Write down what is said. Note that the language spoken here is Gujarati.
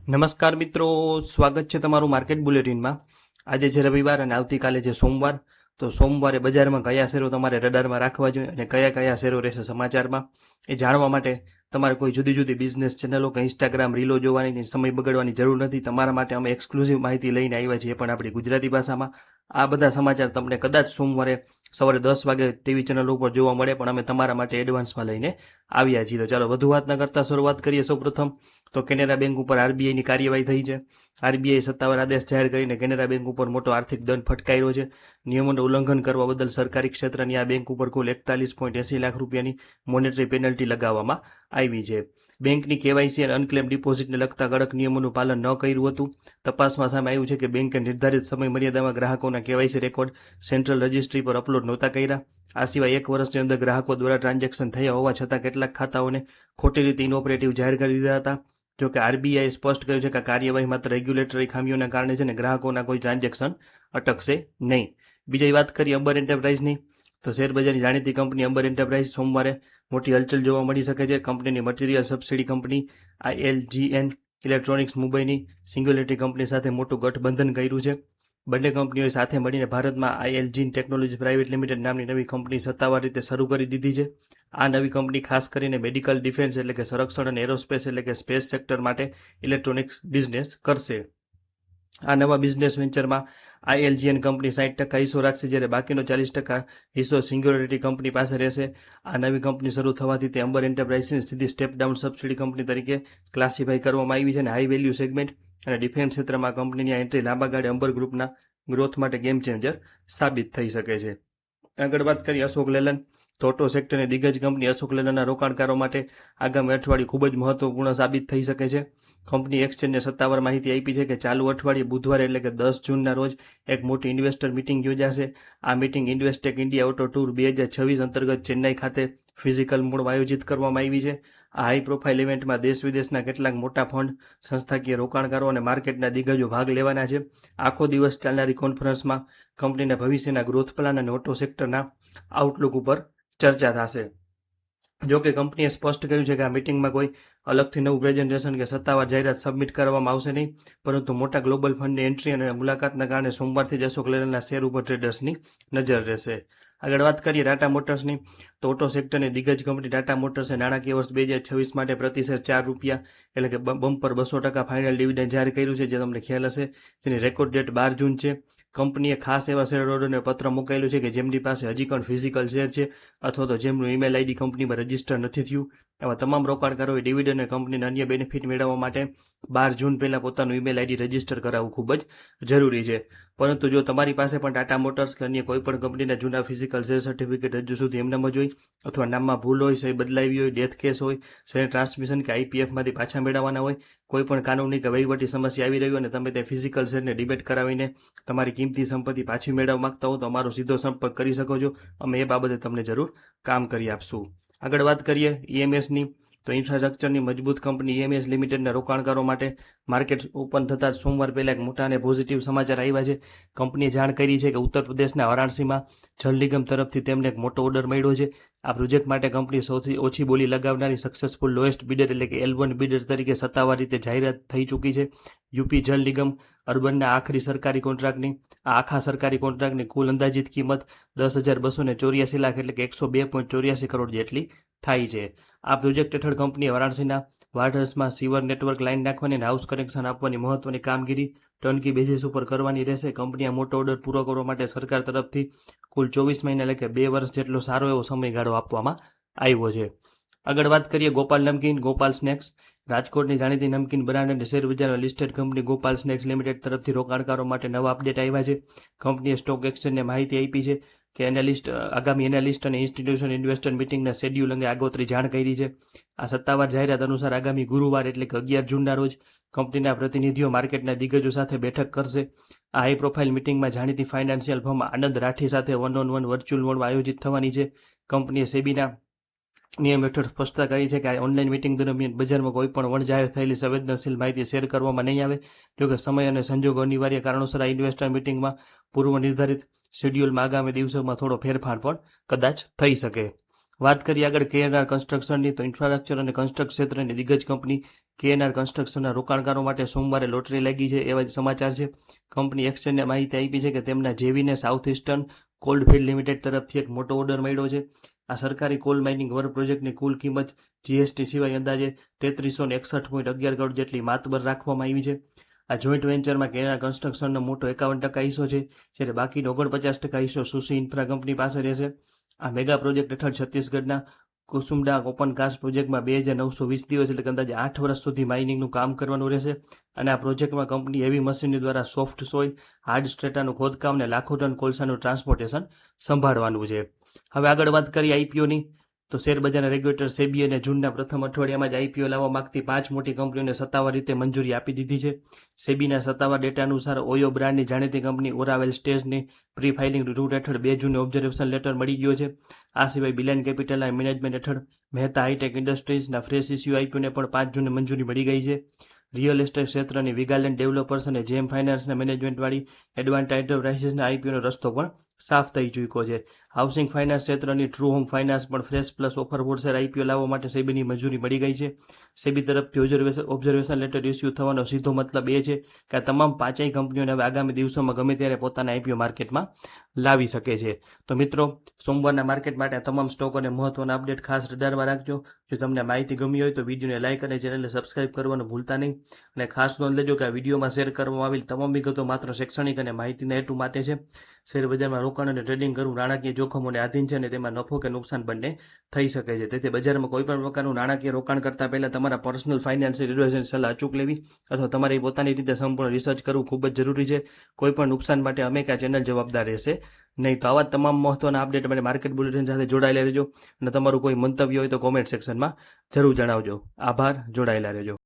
નમસ્કાર મિત્રો, સ્વાગત છે તમારું માર્કેટ બુલેટિનમાં। આજે છે રવિવાર અને આવતીકાલે છે સોમવાર। તો સોમવારે બજારમાં કયા શેરો તમારે રડારમાં રાખવા જોઈએ અને કયા કયા શેરો રહેશે સમાચારમાં, એ જાણવા માટે તમારે કોઈ જુદી જુદી બિઝનેસ ચેનલો કે ઇન્સ્ટાગ્રામ રીલો જોવાની સમય બગાડવાની જરૂર નથી। તમારા માટે અમે એક્સક્લુઝિવ માહિતી લઈને આવ્યા છીએ, પણ આપણી ગુજરાતી ભાષામાં। આ બધા સમાચાર તમને કદાચ સોમવારે સવારે 10 વાગે ટીવી ચેનલો ઉપર જોવા મળે, પણ અમે તમારા માટે એડવાન્સમાં લઈને આવ્યા છીએ। તો ચાલો વધુ વાત ન કરતા શરૂઆત કરીએ। સૌપ્રથમ તો કેનેરા બેંક ઉપર આરબીઆઈની કાર્યવાહી થઈ છે। આરબીઆઈ સત્તાવાર આદેશ જાહેર કરીને કેનેરા બેંક ઉપર મોટો આર્થિક દંડ ફટકાર્યો છે। નિયમોનું ઉલ્લંઘન કરવા બદલ સરકારી ક્ષેત્રની આ બેંક ઉપર કુલ 41.80 લાખ રૂપિયાની મોનેટરી પેનલ્ટી લગાવવામાં આવી છે। બેંકની કેવાયસી અને અનક્લેમ ડિપોઝિટને લગતા કડક નિયમોનું પાલન ન કર્યું હતું। તપાસમાં સામે આવ્યું છે કે બેંકે નિર્ધારિત સમય મર્યાદામાં ગ્રાહકોના કેવાયસી રેકોર્ડ સેન્ટ્રલ રજિસ્ટ્રી પર અપલોડ નહોતા કર્યા। આ સિવાય 1 વર્ષની અંદર ગ્રાહકો દ્વારા ટ્રાન્ઝેક્શન થયા હોવા છતાં કેટલાક ખાતાઓને ખોટી રીતે ઇનઓપરેટિવ જાહેર કરી દીધા હતા। જોકે આરબીઆઈએ સ્પષ્ટ કર્યું છે કે આ કાર્યવાહી માત્ર રેગ્યુલેટરી ખામીઓના કારણે છે અને ગ્રાહકોના કોઈ ટ્રાન્ઝેક્શન અટકશે નહીં। બીજી વાત કરીએ અંબર એન્ટરપ્રાઇઝની, તો શેરબજારની જાણીતી કંપની અંબર એન્ટરપ્રાઇઝ સોમવારે મોટી હલચલ જોવા મળી શકે છે। કંપનીની મટીરિયલ સબસિડી કંપની આઈએલજીએન ઇલેક્ટ્રોનિક્સ મુંબઈની સિંગ્યુલેરિટી કંપની સાથે મોટું ગઠબંધન કર્યું છે। બંને કંપનીઓએ સાથે મળીને ભારતમાં આઈએલજીન ટેકનોલોજી પ્રાઇવેટ લિમિટેડ નામની નવી કંપની સત્તાવાર રીતે શરૂ કરી દીધી છે। આ નવી કંપની ખાસ કરીને મેડિકલ ડિફેન્સ એટલે કે સંરક્ષણ અને એરોસ્પેસ એટલે કે સ્પેસ સેક્ટર માટે ઇલેક્ટ્રોનિક્સ બિઝનેસ કરશે। આ નવા બિઝનેસ વેન્ચરમાં આઈએલજીએન કંપની 60% હિસ્સો રાખશે, જ્યારે બાકીનો 40% હિસ્સો સિંગ્યુલેરિટી કંપની પાસે રહેશે। આ નવી કંપની શરૂ થવાથી તે અંબર એન્ટરપ્રાઇઝની સીધી સ્ટેપ ડાઉન સબસિડી કંપની તરીકે ક્લાસિફાઈ કરવામાં આવી છે અને હાઈ વેલ્યુ સેગમેન્ટ અને ડિફેન્સ ક્ષેત્રમાં કંપનીની આ એન્ટ્રી લાંબા ગાળે અંબર ગ્રુપના ગ્રોથ માટે ગેમ ચેન્જર સાબિત થઈ શકે છે। આગળ વાત કરીએ અશોક લેલન, તો ઓટો સેક્ટરની દિગ્ગજ કંપની અશોક લેલનના રોકાણકારો માટે આગામી અઠવાડિયું ખૂબ જ મહત્વપૂર્ણ સાબિત થઈ શકે છે। કંપની એક્સચેન્જને સત્તાવાર માહિતી આપી છે કે ચાલુ અઠવાડિયે બુધવારે એટલે કે 10 જૂનના રોજ એક મોટી ઇન્વેસ્ટર મીટિંગ યોજાશે। આ મીટિંગ ઇન્વેસ્ટેક ઇન્ડિયા ઓટો ટૂર 2026 અંતર્ગત ચેન્નાઈ ખાતે ફિઝિકલ મોડમાં આયોજિત કરવામાં આવી છે। આ હાઈ પ્રોફાઇલ ઇવેન્ટમાં દેશ વિદેશના કેટલાક મોટા ફંડ, સંસ્થાકીય રોકાણકારો અને માર્કેટના દિગ્ગજો ભાગ લેવાના છે। આખો દિવસ ચાલનારી કોન્ફરન્સમાં કંપનીના ભવિષ્યના ગ્રોથ પ્લાન અને ઓટો સેક્ટરના આઉટલુક ઉપર ચર્ચા થશે। જોકે કંપનીએ સ્પષ્ટ કર્યું છે કે આ મીટિંગમાં કોઈ અલગથી નવું પ્રેઝન્ટેશન કે સત્તાવાર જાહેરાત સબમિટ કરવામાં આવશે નહીં, પરંતુ મોટા ગ્લોબલ ફંડની એન્ટ્રી અને મુલાકાતના કારણે સોમવારથી જ અશોક લેલનના શેર ઉપર ટ્રેડર્સની નજર રહેશે। આગળ વાત કરીએ ટાટા મોટર્સની, તો ઓટો સેક્ટરની દિગ્ગજ કંપની ટાટા મોટર્સે નાણાકીય વર્ષ 2026 માટે પ્રતિ શેર ₹4 એટલે કે બમ્પર 200% ફાઇનલ ડિવિડન્ડ જાહેર કર્યું છે, જે તમને ખ્યાલ હશે, જેની રેકોર્ડ ડેટ 12 જૂન છે। કંપનીએ ખાસ એવા શેર હોલ્ડરને પત્ર મોકલ્યું છે કે જેમની પાસે હજી પણ ફિઝિકલ શેર છે અથવા તો જેમનું ઈમેલ આઈડી કંપનીમાં રજીસ્ટર નથી થયું। આવા તમામ રોકાણકારોએ ડિવિડન્ડ અને કંપનીના અન્ય બેનિફિટ મેળવવા માટે 12 જૂન પહેલાં પોતાનું ઈમેલ આઈડી રજીસ્ટર કરાવવું ખૂબ જ જરૂરી છે। પરંતુ જો તમારી પાસે પણ ટાટા મોટર્સ કે અન્ય કોઈ પણ કંપનીના જૂના ફિઝિકલ શેર સર્ટિફિકેટ હજુ સુધી એમનામ જ હોય, અથવા નામમાં ભૂલ હોય, સહી બદલાવી હોય, ડેથ કેસ હોય, શેર ટ્રાન્સમિશન કે આઈપીએફમાંથી પાછા મેળવવાના હોય, કોઈ પણ કાનૂની કે વહીવટી સમસ્યા આવી રહી હોય અને તમે તે ફિઝિકલ શેરને ડિબેટ કરાવીને તમારી કિંમતી સંપત્તિ પાછી મેળવવા માંગતા હો, તો અમારો સીધો સંપર્ક કરી શકો છો। અમે એ બાબતે તમને જરૂર કામ કરી આપશું। આગળ વાત કરીએ ઈએમએસની, તો ઇન્ફ્રાસ્ટ્રક્ચરની મજબૂત કંપની ઈએમએસ લિમિટેડના રોકાણકારો માટે માર્કેટ ઓપન થતાં સોમવાર પહેલા એક મોટા અને પોઝિટિવ સમાચાર આવ્યા છે। કંપનીએ જાણ કરી છે કે ઉત્તર પ્રદેશના વારાણસીમાં જલ નિગમ તરફથી તેમને એક મોટો ઓર્ડર મળ્યો છે। આ પ્રોજેક્ટ માટે કંપની સૌથી ઓછી બોલી લગાવનારી સક્સેસફુલ લોએસ્ટ બિડર એટલે કે L1 બિડર તરીકે સત્તાવાર રીતે જાહેરાત થઈ ચૂકી છે। યુપી જલ નિગમ અર્બનના આખા સરકારી કોન્ટ્રાક્ટની કુલ અંદાજિત કિંમત 10,284 લાખ એટલે કે 102.84 કરોડ જેટલી થાય છે। આ પ્રોજેક્ટ હેઠળ કંપનીએ વારાણસીના વાર્ડર્સમાં સીવર નેટવર્ક લાઇન નાખવાની અને હાઉસ કનેક્શન આપવાની મહત્વની કામગીરી ટર્નકી બેઝિસ ઉપર કરવાની રહેશે। કંપની આ મોટો ઓર્ડર પૂરો કરવા માટે સરકાર તરફથી કુલ 24 મહિના એટલે કે 2 વર્ષ જેટલો સારો એવો સમયગાળો આપવામાં આવ્યો છે। આગળ વાત કરીએ ગોપાલ નમકીન, ગોપાલ સ્નેક્સ, રાજકોટની જાણીતી નમકીન બ્રાન્ડ અને શેર બજારમાં listed company Gopal snacks limited તરફથી રોકાણકારો માટે નવા અપડેટ આવ્યા છે। કંપનીએ સ્ટોક એક્સચેન્જને માહિતી આપી છે કે આગામી એનાલિસ્ટ અને ઇન્સ્ટિટ્યુશનલ ઇન્વેસ્ટર મીટિંગના શેડ્યુલ અંગે આગોતરી જાણ કરી છે। આ સત્તાવાર જાહેરાત અનુસાર આગામી ગુરુવાર એટલે કે 11 જૂનના રોજ કંપનીના પ્રતિનિધિઓ માર્કેટના દિગ્ગજો સાથે બેઠક કરશે। આ હાઈ પ્રોફાઇલ મીટિંગમાં જાણીતી ફાઇનાન્શિયલ ફર્મ આનંદ રાઠી સાથે વન-ઓન-વન વર્ચ્યુઅલ મોડમાં આયોજિત થવાની છે। કંપનીએ સેબીના નિયમ હેઠળ સ્પષ્ટતા કરી છે કે આ ઓનલાઈન મીટિંગ દરમિયાન બજારમાં કોઈ પણ વણજાહેર થયેલી સંવેદનશીલ માહિતી શેર કરવામાં નહીં આવે। જોકે સમય અને સંજોગો અનિવાર્ય કારણોસર આ ઇન્વેસ્ટર મીટિંગમાં પૂર્વ નિર્ધારિત શેડ્યુલમાં આગામી દિવસોમાં થોડો ફેરફાર પણ કદાચ થઈ શકે। વાત કરીએ આગળ KNR કન્સ્ટ્રક્શનની, તો ઇન્ફ્રાસ્ટ્રક્ચર અને કન્સ્ટ્રક્શન ક્ષેત્રની દિગ્ગજ કંપની KNR કન્સ્ટ્રક્શનના રોકાણકારો માટે સોમવારે લોટરી લાગી છે, એવા જ સમાચાર છે. કંપની એક્સચેન્જને માહિતી આપી છે કે તેમના જેવીને સાઉથ ઇસ્ટર્ન કોલ્ડફિલ્ડ લિમિટેડ તરફથી એક મોટો ઓર્ડર મળ્યો છે. આ સરકારી કોલ માઇનિંગ વર્ક પ્રોજેક્ટની કુલ કિંમત GST સિવાય અંદાજે 3361.11 કરોડ જેટલી માતબર રાખવામાં આવી છે. આ જોઈન્ટ વેન્ચરમાં KNR કન્સ્ટ્રક્શનનો મોટો 51% હિસ્સો છે, જ્યારે બાકીનો 49% હિસ્સો સુસી ઇન્ફ્રા કંપની પાસે રહેશે. આ મેગા પ્રોજેક્ટ હેઠળ છત્તીસગઢના કુસુમડા ઓપન કાસ્ટ પ્રોજેક્ટમાં 2920 દિવસ એટલે કે અંદાજે 8 વર્ષ સુધી માઇનિંગનું કામ કરવાનું રહેશે. અને આ પ્રોજેક્ટમાં કંપની હેવી મશીનરી દ્વારા સોફ્ટ સોઇલ, હાર્ડ સ્ટ્રેટાનું ખોદકામ અને લાખો ટન કોલસાનું ટ્રાન્સપોર્ટેશન સંભાળવાનું છે. હવે આગળ વાત કરીએ IPOની, તો શેરબજારના રેગ્યુલેટર સેબી અને જૂનના પ્રથમ અઠવાડિયામાં જ IPO લાવવા માંગતી 5 મોટી કંપનીઓને સત્તાવાર રીતે મંજૂરી આપી દીધી છે. સેબીના સત્તાવાર ડેટા અનુસાર ઓયો બ્રાન્ડની જાણીતી કંપની ઓરાવેલ સ્ટેજની પ્રી ફાઇલિંગ રૂટ હેઠળ 2 જૂને ઓબ્ઝર્વેશન લેટર મળી ગયો છે. આ સિવાય બિલિયન કેપિટલના મેનેજમેન્ટ હેઠળ મહેતા હાઈટેક ઇન્ડસ્ટ્રીઝના ફ્રેશ ઇસ્યુ IPOને પણ 5 જૂને મંજૂરી મળી ગઈ છે. રિયલ એસ્ટેટ ક્ષેત્રની વિગાલેન્ડ ડેવલપર્સ અને જેમ ફાઇનાન્સના મેનેજમેન્ટવાળી એડવાન્ટા એન્ટરપ્રાઇઝીસના IPOનો રસ્તો પણ સાફ થઈ ચૂક્યો છે. હાઉસિંગ ફાઇનાન્સ ક્ષેત્રની ટ્રુ હોમ ફાઇનાન્સ પણ fresh plus offer board share IPO લાવવા માટે સેબીની મંજૂરી મળી ગઈ છે. સેબી તરફથી ઓબ્ઝર્વેશન લેટર ઇસ્યુ થવાનો સીધો મતલબ એ છે કે આ તમામ 5 કંપનીઓને હવે આગામી દિવસોમાં ગમે ત્યારે પોતાના IPO માર્કેટમાં લાવી શકે છે. તો મિત્રો, સોમવારના માર્કેટ માટે આ તમામ સ્ટોક અને મહત્વના અપડેટ ખાસ રડારમાં રાખજો. જો તમને માહિતી ગમી હોય તો વિડીયોને લાઇક અને ચેનલને સબસ્ક્રાઇબ કરવાનું ભૂલતા નહીં. અને ખાસ નોંધ લેજો કે આ વિડીયોમાં શેર કરવામાં આવેલ તમામ વિગતો માત્ર શૈક્ષણિક અને માહિતીના હેતુ માટે છે. શેરબજારમાં રોકાણ અને ટ્રેડિંગ કરવું નાણાકીય જોખમોને આધીન છે અને તેમાં નફો કે નુકસાન બંને થઈ શકે છે. તેથી બજારમાં કોઈ પણ પ્રકારનું નાણાકીય રોકાણ કરતા પહેલા તમારા પર્સનલ ફાઇનાન્શિયલ એડવાઇઝરની સલાહ અચૂક લેવી અથવા તમારી પોતાની રીતે સંપૂર્ણ રિસર્ચ કરવું ખૂબ જ જરૂરી છે. કોઈ પણ નુકસાન માટે અમે કે આ ચેનલ જવાબદાર રહેશે નહીં. તો આવા તમામ મહત્વના અપડેટ માટે માર્કેટ બુલેટિન સાથે જોડાયેલા રહેજો. અને તમારું કોઈ મંતવ્ય હોય તો કોમેન્ટ સેક્શનમાં જરૂર જણાવજો. આભાર. જોડાયેલા રહેજો.